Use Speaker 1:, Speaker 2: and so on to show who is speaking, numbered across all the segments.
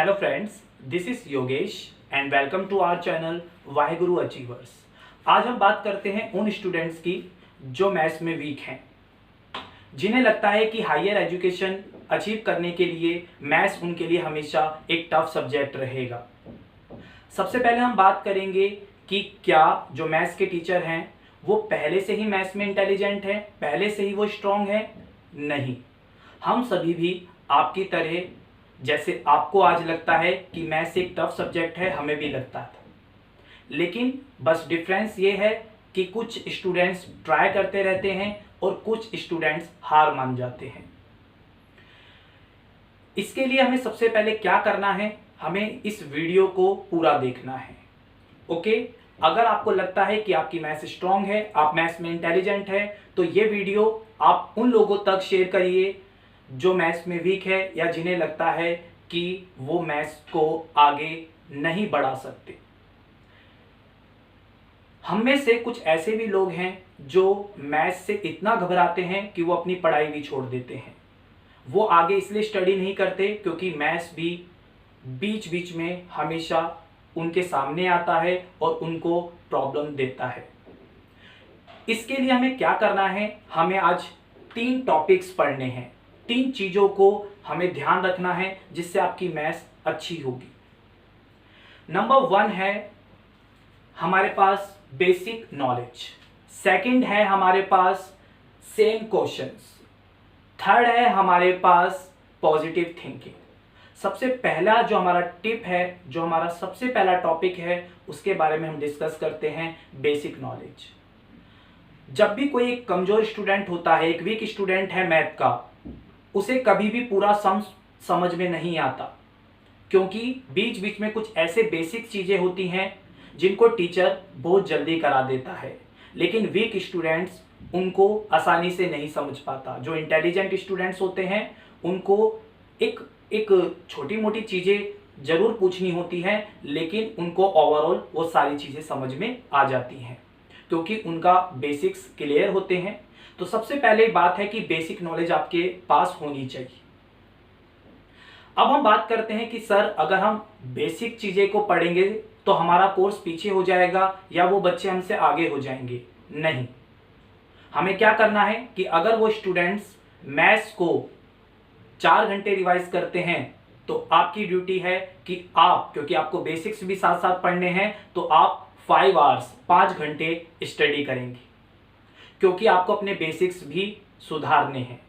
Speaker 1: Hello friends, this is Yogesh and welcome to our channel Waheguru achievers. आज हम बात करते हैं उन स्टूडेंट्स की जो मैथ्स में वीक हैं, जिन्हें लगता है कि हायर एजुकेशन अचीव करने के लिए मैथ्स उनके लिए हमेशा एक टफ सब्जेक्ट रहेगा। सबसे पहले हम बात करेंगे कि क्या जो मैथ्स के टीचर हैं वो पहले से ही मैथ्स में इंटेलिजेंट है, पहले से ही वो स्ट्रांग है। नहीं, हम सभी भी आपकी तरह, जैसे आपको आज लगता है कि मैथ्स एक टफ सब्जेक्ट है, हमें भी लगता था, लेकिन बस डिफरेंस ये है कि कुछ स्टूडेंट्स ट्राई करते रहते हैं और कुछ स्टूडेंट्स हार मान जाते हैं। इसके लिए हमें सबसे पहले क्या करना है, हमें इस वीडियो को पूरा देखना है। ओके, अगर आपको लगता है कि आपकी मैथ्स स्ट्रांग है, आप मैथ्स में इंटेलिजेंट है, तो ये वीडियो आप उन लोगों तक शेयर करिए जो मैथ्स में वीक है या जिन्हें लगता है कि वो मैथ्स को आगे नहीं बढ़ा सकते। हम में से कुछ ऐसे भी लोग हैं जो मैथ्स से इतना घबराते हैं कि वो अपनी पढ़ाई भी छोड़ देते हैं। वो आगे इसलिए स्टडी नहीं करते क्योंकि मैथ्स भी बीच बीच में हमेशा उनके सामने आता है और उनको प्रॉब्लम देता है। इसके लिए हमें क्या करना है, हमें आज 3 टॉपिक्स पढ़ने हैं, 3 चीजों को हमें ध्यान रखना है जिससे आपकी मैथ्स अच्छी होगी। नंबर 1 है हमारे पास बेसिक नॉलेज, सेकंड है हमारे पास सेम क्वेश्चंस, थर्ड है हमारे पास पॉजिटिव थिंकिंग। सबसे पहला जो हमारा टिप है, जो हमारा सबसे पहला टॉपिक है, उसके बारे में हम डिस्कस करते हैं, बेसिक नॉलेज। जब भी कोई एक कमजोर स्टूडेंट होता है, एक वीक स्टूडेंट है मैथ का, उसे कभी भी पूरा सम समझ में नहीं आता, क्योंकि बीच बीच में कुछ ऐसे बेसिक चीजें होती हैं जिनको टीचर बहुत जल्दी करा देता है, लेकिन वीक स्टूडेंट्स उनको आसानी से नहीं समझ पाता। जो इंटेलिजेंट स्टूडेंट्स होते हैं उनको एक छोटी मोटी चीजें जरूर पूछनी होती हैं, लेकिन उनको ओवरऑल वो सारी चीजें समझ में आ जाती हैं क्योंकि उनका बेसिक्स क्लियर होते हैं। तो सबसे पहले बात है कि बेसिक नॉलेज आपके पास होनी चाहिए। अब हम बात करते हैं कि सर, अगर हम बेसिक चीजें को पढ़ेंगे तो हमारा कोर्स पीछे हो जाएगा या वो बच्चे हमसे आगे हो जाएंगे। नहीं, हमें क्या करना है कि अगर वो स्टूडेंट्स मैथ्स को 4 घंटे रिवाइज करते हैं तो आपकी ड्यूटी है कि आप, क्योंकि आपको बेसिक्स भी साथ साथ पढ़ने हैं, तो आप 5 आवर्स 5 घंटे स्टडी करेंगे, क्योंकि आपको अपने बेसिक्स भी सुधारने हैं।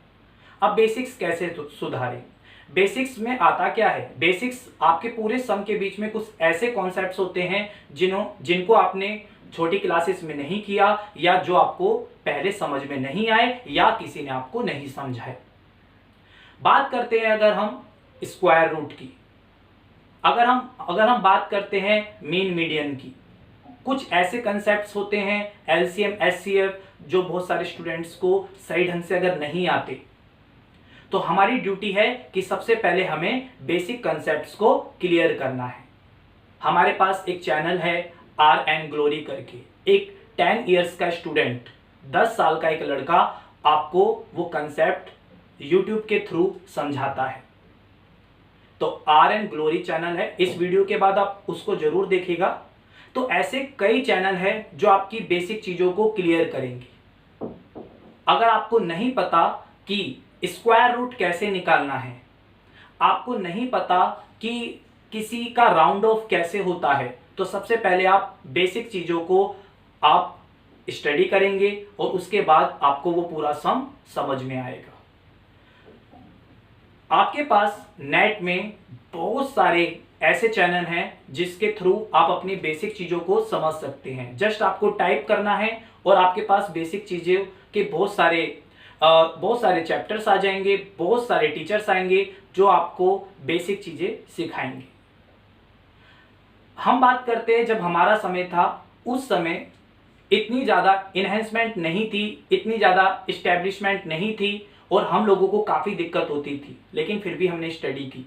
Speaker 1: अब बेसिक्स कैसे सुधारें? बेसिक्स में आता क्या है? बेसिक्स आपके पूरे सम के बीच में कुछ ऐसे कॉन्सेप्ट्स होते हैं जिनको आपने छोटी क्लासेस में नहीं किया या जो आपको पहले समझ में नहीं आए या किसी ने आपको नहीं समझाए। बात करते हैं अगर हम स्क्वायर रूट की, अगर हम बात करते हैं मीन मीडियन की, कुछ ऐसे कंसेप्ट्स होते हैं एलसीएम एचसीएफ जो बहुत सारे स्टूडेंट्स को सही ढंग से अगर नहीं आते, तो हमारी ड्यूटी है कि सबसे पहले हमें बेसिक कंसेप्ट्स को क्लियर करना है। हमारे पास एक चैनल है आर एन ग्लोरी करके, एक 10 इयर्स का स्टूडेंट, 10 साल का एक लड़का आपको वो कंसेप्ट यूट्यूब के थ्रू समझाता है। तो आर एन ग्लोरी चैनल है, इस वीडियो के बाद आप उसको जरूर देखिएगा। तो ऐसे कई चैनल है जो आपकी बेसिक चीजों को क्लियर करेंगे। अगर आपको नहीं पता कि स्क्वायर रूट कैसे निकालना है, आपको नहीं पता कि किसी का राउंड ऑफ कैसे होता है, तो सबसे पहले आप बेसिक चीजों को आप स्टडी करेंगे और उसके बाद आपको वो पूरा सम समझ में आएगा। आपके पास नेट में बहुत सारे ऐसे चैनल हैं जिसके थ्रू आप अपनी बेसिक चीजों को समझ सकते हैं। जस्ट आपको टाइप करना है और आपके पास बेसिक चीजें के बहुत सारे चैप्टर्स आ जाएंगे, बहुत सारे टीचर्स आएंगे जो आपको बेसिक चीजें सिखाएंगे। हम बात करते हैं जब हमारा समय था, उस समय इतनी ज्यादा इन्हेंसमेंट नहीं थी, इतनी ज्यादा इस्टेब्लिशमेंट नहीं थी और हम लोगों को काफी दिक्कत होती थी, लेकिन फिर भी हमने स्टडी की।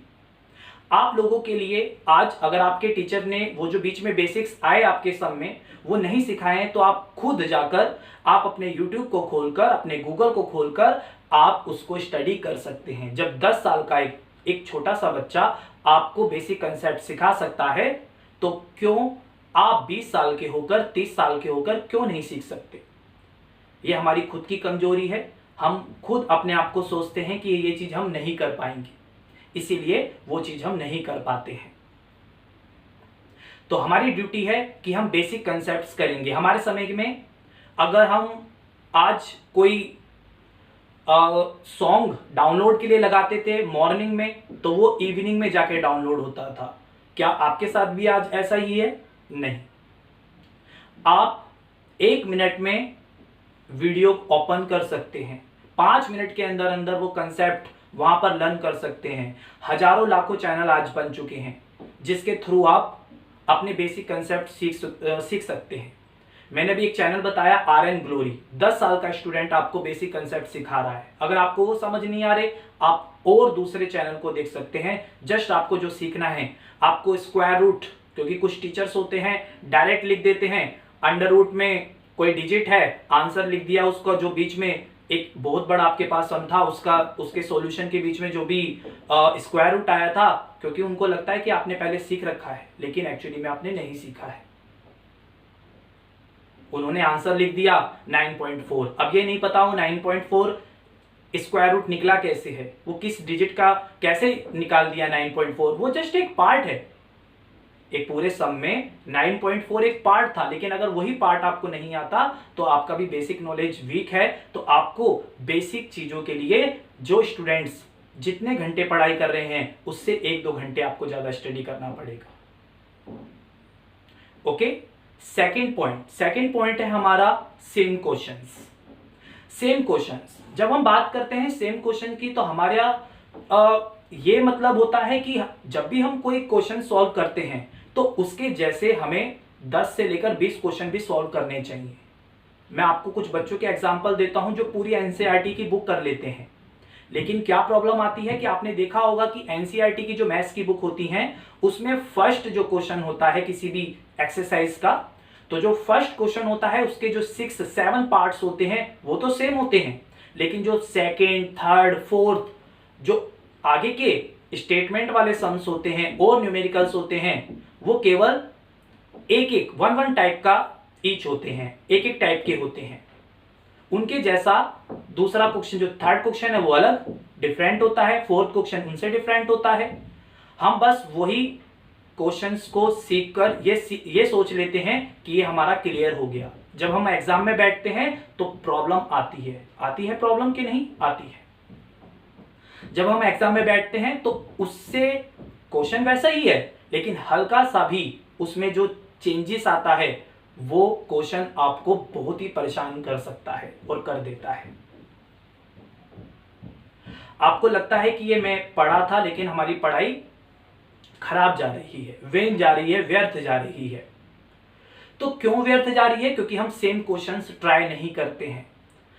Speaker 1: आप लोगों के लिए आज अगर आपके टीचर ने वो जो बीच में बेसिक्स आए आपके सम में वो नहीं सिखाए, तो आप खुद जाकर आप अपने YouTube को खोलकर, अपने गूगल को खोलकर आप उसको स्टडी कर सकते हैं। जब 10 साल का एक एक छोटा सा बच्चा आपको बेसिक कंसेप्ट सिखा सकता है, तो क्यों आप 20 साल के होकर 30 साल के होकर क्यों नहीं सीख सकते? ये हमारी खुद की कमजोरी है। हम खुद अपने आप को सोचते हैं कि ये चीज हम नहीं कर पाएंगे, इसीलिए वो चीज हम नहीं कर पाते हैं। तो हमारी ड्यूटी है कि हम बेसिक कंसेप्ट्स करेंगे। हमारे समय में अगर हम आज कोई सॉन्ग डाउनलोड के लिए लगाते थे मॉर्निंग में, तो वो इवनिंग में जाके डाउनलोड होता था। क्या आपके साथ भी आज ऐसा ही है? नहीं। आप 1 मिनट में वीडियो ओपन कर सकते हैं, 5 मिनट के अंदर अंदर वो कंसेप्ट वहां पर लर्न कर सकते हैं। हजारों लाखों चैनल आज बन चुके हैं जिसके थ्रू आप अपने बेसिक कंसेप्ट सीख सकते हैं। मैंने भी एक चैनल बताया RN ग्लोरी, 10 साल का स्टूडेंट आपको बेसिक कंसेप्ट सिखा रहा है। अगर आपको वो समझ नहीं आ रहे, आप और दूसरे चैनल को देख सकते हैं। जस्ट आपको जो सीखना है, आपको स्क्वायर रूट, क्योंकि कुछ टीचर्स होते हैं डायरेक्ट लिख देते हैं, अंडर रूट में कोई डिजिट है, आंसर लिख दिया, उसका जो बीच में एक बहुत बड़ा आपके पास सम था, उसके सॉल्यूशन के बीच में जो भी स्क्वायर रूट आया था, क्योंकि उनको लगता है कि आपने पहले सीख रखा है, लेकिन एक्चुअली में आपने नहीं सीखा है। उन्होंने आंसर लिख दिया 9.4। अब ये नहीं पता हो 9.4 स्क्वायर रूट निकला कैसे है, वो किस डिजिट का कैसे निकाल दिया 9.4। वो जस्ट एक पार्ट है, एक पूरे सम में 9.4 एक पार्ट था। लेकिन अगर वही पार्ट आपको नहीं आता तो आपका भी बेसिक नॉलेज वीक है। तो आपको बेसिक चीजों के लिए जो स्टूडेंट्स जितने घंटे पढ़ाई कर रहे हैं उससे 1-2 घंटे आपको ज्यादा स्टडी करना पड़ेगा। ओके, सेकंड पॉइंट है हमारा सेम क्वेश्चंस। सेम क्वेश्चंस जब हम बात करते हैं सेम क्वेश्चन की, तो हमारा ये मतलब होता है कि जब भी हम कोई क्वेश्चन सॉल्व करते हैं तो उसके जैसे हमें 10 से लेकर 20 क्वेश्चन भी सॉल्व करने चाहिए। मैं आपको कुछ बच्चों के एग्जांपल देता हूं जो पूरी एनसीईआरटी की बुक कर लेते हैं, लेकिन क्या प्रॉब्लम आती है कि आपने देखा होगा कि एनसीईआरटी की जो मैथ्स की बुक होती हैं उसमें फर्स्ट जो क्वेश्चन होता है किसी भी एक्सरसाइज का, तो जो फर्स्ट क्वेश्चन होता है उसके जो 6-7 पार्ट्स होते हैं वो तो सेम होते हैं, लेकिन जो सेकेंड, थर्ड, फोर्थ, जो आगे के स्टेटमेंट वाले सम्स होते हैं और न्यूमेरिकल्स होते हैं, वो केवल एक वन टाइप का ईच होते हैं, एक टाइप के होते हैं। उनके जैसा दूसरा क्वेश्चन जो थर्ड क्वेश्चन है वो अलग डिफरेंट होता है, फोर्थ क्वेश्चन उनसे डिफरेंट होता है। हम बस वही क्वेश्चंस को सीखकर ये सोच लेते हैं कि ये हमारा क्लियर हो गया। जब हम एग्जाम में बैठते हैं तो प्रॉब्लम आती है प्रॉब्लम की नहीं आती है। जब हम एग्जाम में बैठते हैं तो उससे क्वेश्चन वैसा ही है, लेकिन हल्का सा भी उसमें जो चेंजेस आता है वो क्वेश्चन आपको बहुत ही परेशान कर सकता है और कर देता है। आपको लगता है कि ये मैं पढ़ा था लेकिन हमारी पढ़ाई खराब जा रही है, वेन जा रही है, व्यर्थ जा रही है। तो क्यों व्यर्थ जा रही है? क्योंकि हम सेम क्वेश्चंस ट्राई नहीं करते हैं।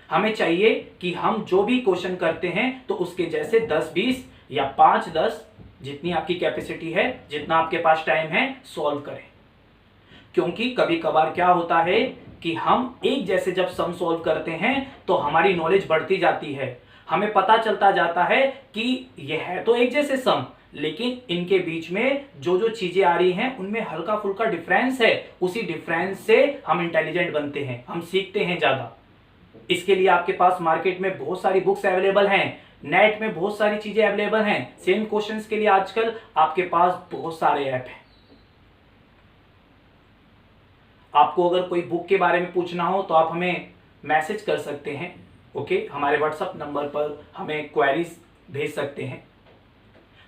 Speaker 1: हमें चाहिए कि हम जो भी क्वेश्चन करते हैं तो उसके जैसे 10-20 या 5-10 जितनी आपकी कैपेसिटी है, जितना आपके पास टाइम है, सॉल्व करें। क्योंकि कभी कभार क्या होता है कि हम एक जैसे जब सम सॉल्व करते हैं तो हमारी नॉलेज बढ़ती जाती है, हमें पता चलता जाता है कि यह है तो एक जैसे सम, लेकिन इनके बीच में जो जो चीजें आ रही हैं उनमें हल्का फुल्का डिफरेंस है। उसी डिफरेंस से हम इंटेलिजेंट बनते हैं, हम सीखते हैं ज्यादा। इसके लिए आपके पास मार्केट में बहुत सारी बुक्स अवेलेबल हैं, नेट में बहुत सारी चीजें अवेलेबल हैं। सेम क्वेश्चंस के लिए आजकल आपके पास बहुत सारे ऐप हैं। आपको अगर कोई बुक के बारे में पूछना हो तो आप हमें मैसेज कर सकते हैं, ओके। हमारे व्हाट्सएप नंबर पर हमें क्वेरीज भेज सकते हैं,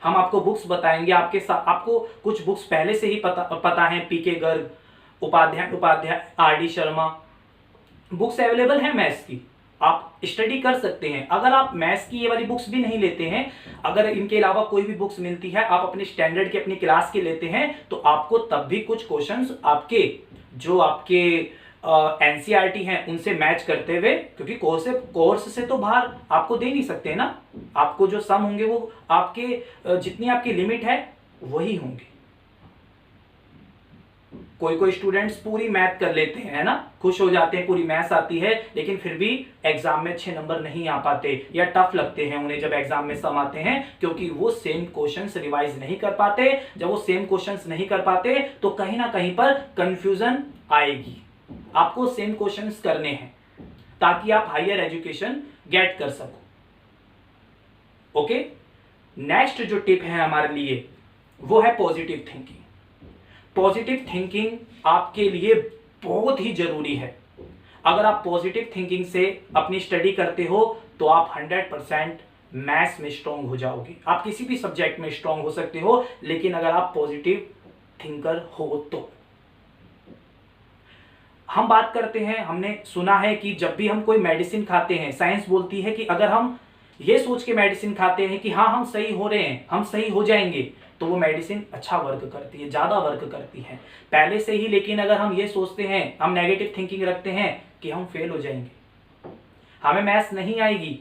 Speaker 1: हम आपको बुक्स बताएंगे। आपको कुछ बुक्स पहले से ही पता है, PK Garg, Upadhyay RD Sharma, books available हैं मैथ्स की, आप स्टडी कर सकते हैं। अगर आप मैथ्स की ये वाली बुक्स भी नहीं लेते हैं, अगर इनके अलावा कोई भी बुक्स मिलती है, आप अपने स्टैंडर्ड के अपनी क्लास के लेते हैं, तो आपको तब भी कुछ क्वेश्चंस आपके जो आपके एनसीईआरटी हैं उनसे मैच करते हुए, क्योंकि कोर्स से तो बाहर आपको दे नहीं सकते ना, आपको जो सम होंगे वो आपके जितनी आपकी लिमिट है वही होंगे। कोई कोई स्टूडेंट्स पूरी मैथ कर लेते हैं, है ना, खुश हो जाते हैं, पूरी मैथ्स आती है, लेकिन फिर भी एग्जाम में अच्छे नंबर नहीं आ पाते या टफ लगते हैं उन्हें जब एग्जाम में सम आते हैं, क्योंकि वो सेम क्वेश्चंस रिवाइज नहीं कर पाते। जब वो सेम क्वेश्चंस नहीं कर पाते तो कहीं ना कहीं पर कंफ्यूजन आएगी। आपको सेम क्वेश्चंस करने हैं ताकि आप हायर एजुकेशन गेट कर सको। ओके, नेक्स्ट जो टिप है हमारे लिए वो है पॉजिटिव थिंकिंग। पॉजिटिव थिंकिंग आपके लिए बहुत ही जरूरी है। अगर आप पॉजिटिव थिंकिंग से अपनी स्टडी करते हो तो आप 100% मैथ्स में स्ट्रांग हो जाओगे। आप किसी भी सब्जेक्ट में स्ट्रांग हो सकते हो, लेकिन अगर आप पॉजिटिव थिंकर हो तो। हम बात करते हैं, हमने सुना है कि जब भी हम कोई मेडिसिन खाते हैं, साइंस बोलती है कि अगर हम ये सोच के मेडिसिन खाते हैं कि हाँ हम सही हो रहे हैं, हम सही हो जाएंगे, तो वो मेडिसिन अच्छा वर्क करती है, ज्यादा वर्क करती है पहले से ही। लेकिन अगर हम ये सोचते हैं, हम नेगेटिव थिंकिंग रखते हैं कि हम फेल हो जाएंगे, हमें मैथ्स नहीं आएगी,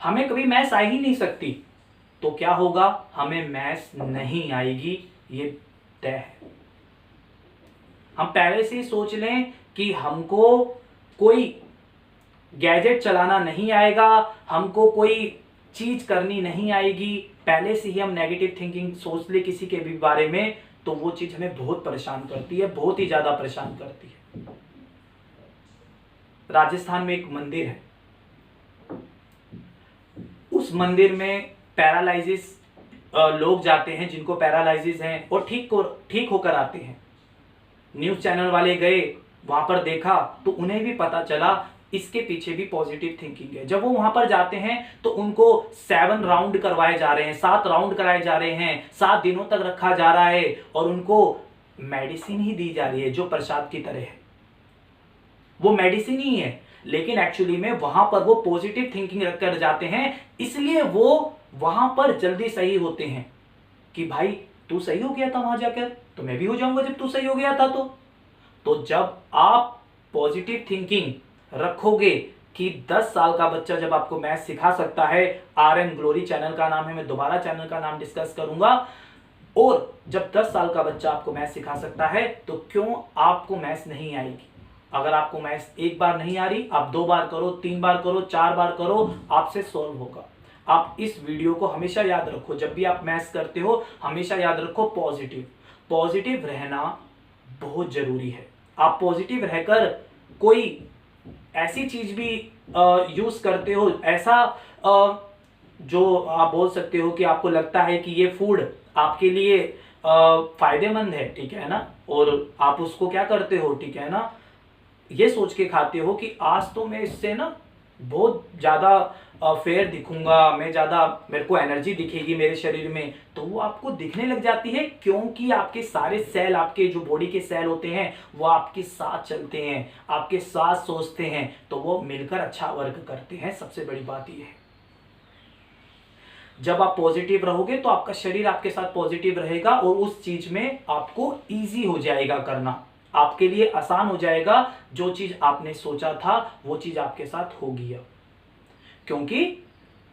Speaker 1: हमें कभी मैथ्स आ ही नहीं सकती, तो क्या होगा, हमें मैथ्स नहीं आएगी, ये तय है। हम पहले से ही सोच लें कि हमको कोई गैजेट चलाना नहीं आएगा, हमको कोई चीज करनी नहीं आएगी, पहले से ही हम नेगेटिव थिंकिंग सोच ले किसी के भी बारे में, तो वो चीज हमें बहुत परेशान करती है, बहुत ही ज्यादा परेशान करती है। राजस्थान में एक मंदिर है, उस मंदिर में पैरालाइजिस लोग जाते हैं जिनको पैरालाइजिस है और ठीक होकर आते हैं। न्यूज चैनल वाले गए वहां पर, देखा तो उन्हें भी पता चला इसके पीछे भी पॉजिटिव थिंकिंग है। जब वो वहां पर जाते हैं तो उनको 7 राउंड करवाए जा रहे हैं, 7 राउंड कराए जा रहे हैं, 7 दिनों तक रखा जा रहा है और उनको मेडिसिन ही दी जा रही है जो प्रसाद की तरह है। वो मेडिसिन ही है, लेकिन एक्चुअली में वहां पर वो पॉजिटिव थिंकिंग रखकर जाते हैं, इसलिए वो वहां पर जल्दी सही होते हैं कि भाई तू सही हो गया था वहां जाकर, तो मैं भी हो जाऊंगा जब तू सही हो गया था। तो जब आप पॉजिटिव थिंकिंग रखोगे कि 10 साल का बच्चा जब आपको मैथ सिखा सकता है, RN ग्लोरी चैनल का नाम है, मैं दोबारा चैनल का नाम डिस्कस करूंगा, और जब 10 साल का बच्चा आपको मैथ सिखा सकता है तो क्यों आपको मैथ नहीं आएगी। अगर आपको मैथ एक बार नहीं आ रही, आप 2 बार करो, 3 बार करो, 4 बार करो, आपसे सॉल्व होगा। आप इस वीडियो को हमेशा याद रखो, जब भी आप मैथ करते हो हमेशा याद रखो पॉजिटिव रहना बहुत जरूरी है। आप पॉजिटिव रहकर कोई ऐसी चीज भी यूज करते हो, ऐसा जो आप बोल सकते हो कि आपको लगता है कि ये फूड आपके लिए फायदेमंद है, ठीक है ना, और आप उसको क्या करते हो, ठीक है ना, ये सोच के खाते हो कि आज तो मैं इससे ना बहुत ज्यादा फेयर दिखूंगा, मैं ज्यादा, मेरे को एनर्जी दिखेगी मेरे शरीर में, तो वो आपको दिखने लग जाती है, क्योंकि आपके सारे सेल, आपके जो बॉडी के सेल होते हैं वो आपके साथ चलते हैं, आपके साथ सोचते हैं, तो वो मिलकर अच्छा वर्क करते हैं। सबसे बड़ी बात ये है, जब आप पॉजिटिव रहोगे तो आपका शरीर आपके साथ पॉजिटिव रहेगा और उस चीज में आपको इजी हो जाएगा करना, आपके लिए आसान हो जाएगा। जो चीज आपने सोचा था वो चीज आपके साथ होगी, अब क्योंकि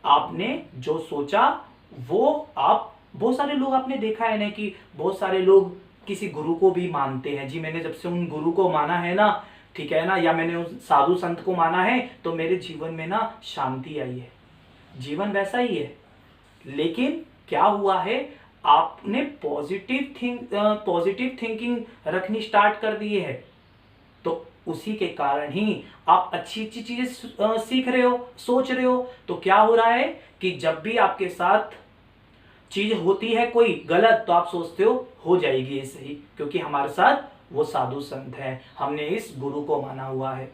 Speaker 1: आपने जो सोचा वो आप, बहुत सारे लोग आपने देखा है ना कि बहुत सारे लोग किसी गुरु को भी मानते हैं, जी मैंने जब से उन गुरु को माना है ना, ठीक है ना, या मैंने उस साधु संत को माना है तो मेरे जीवन में ना शांति आई है, जीवन वैसा ही है। लेकिन क्या हुआ है, आपने पॉजिटिव थिंकिंग रखनी स्टार्ट कर दी है, तो उसी के कारण ही आप अच्छी अच्छी चीजें सीख रहे हो, सोच रहे हो। तो क्या हो रहा है कि जब भी आपके साथ चीज होती है कोई गलत, तो आप सोचते हो जाएगी ये सही, क्योंकि हमारे साथ वो साधु संत है, हमने इस गुरु को माना हुआ है।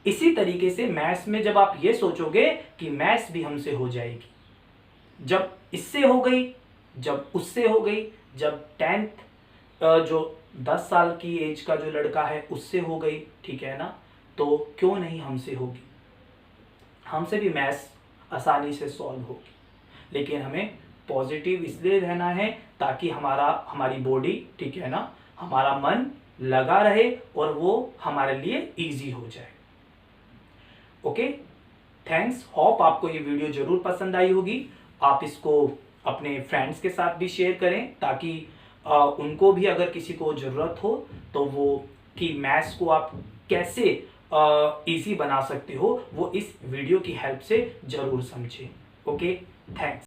Speaker 1: इसी तरीके से मैथ्स में जब आप ये सोचोगे कि मैथ्स भी हमसे हो जाएगी, जब इससे हो गई, जब उससे हो गई, जब 10th जो 10 साल की एज का जो लड़का है उससे हो गई, ठीक है ना, तो क्यों नहीं हमसे होगी, हमसे भी मैथ्स आसानी से सॉल्व होगी। लेकिन हमें पॉजिटिव इसलिए रहना है ताकि हमारी बॉडी, ठीक है ना, हमारा मन लगा रहे और वो हमारे लिए इजी हो जाए। ओके, थैंक्स, होप आपको ये वीडियो जरूर पसंद आई होगी। आप इसको अपने फ्रेंड्स के साथ भी शेयर करें ताकि उनको भी अगर किसी को ज़रूरत हो तो वो कि मैथ्स को आप कैसे इजी बना सकते हो वो इस वीडियो की हेल्प से ज़रूर समझें। Okay, thanks.